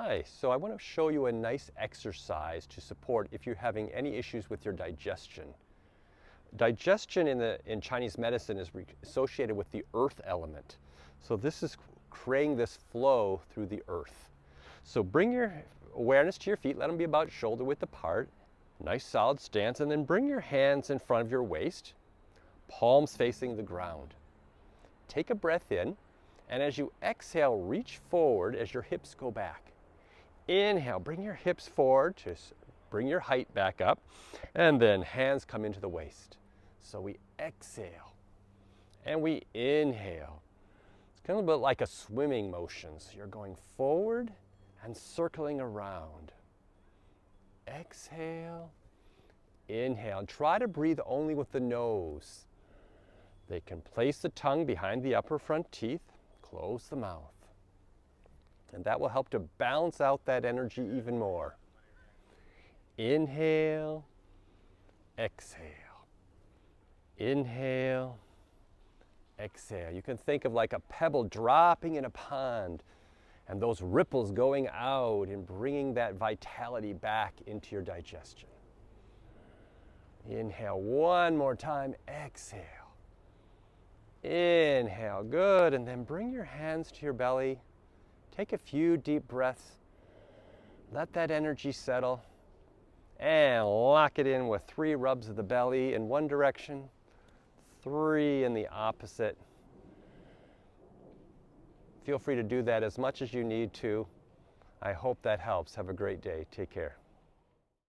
Hi, so I want to show you a nice exercise to support if you're having any issues with your digestion. Digestion in Chinese medicine is associated with the earth element. So this is creating this flow through the earth. So bring your awareness to your feet, let them be about shoulder width apart. Nice solid stance, and then bring your hands in front of your waist, palms facing the ground. Take a breath in, and as you exhale, reach forward as your hips go back. Inhale, bring your hips forward to bring your height back up, and then hands come into the waist. So we exhale and we inhale. It's kind of a bit like a swimming motion. So you're going forward and circling around. Exhale, inhale, and try to breathe only with the nose. They can place the tongue behind the upper front teeth, close the mouth. And that will help to balance out that energy even more. Inhale, exhale. Inhale, exhale. You can think of like a pebble dropping in a pond and those ripples going out and bringing that vitality back into your digestion. Inhale one more time, exhale. Inhale, good, and then bring your hands to your belly. Take a few deep breaths, let that energy settle, and lock it in with 3 rubs of the belly in one direction, 3 in the opposite. Feel free to do that as much as you need to. I hope that helps. Have a great day. Take care.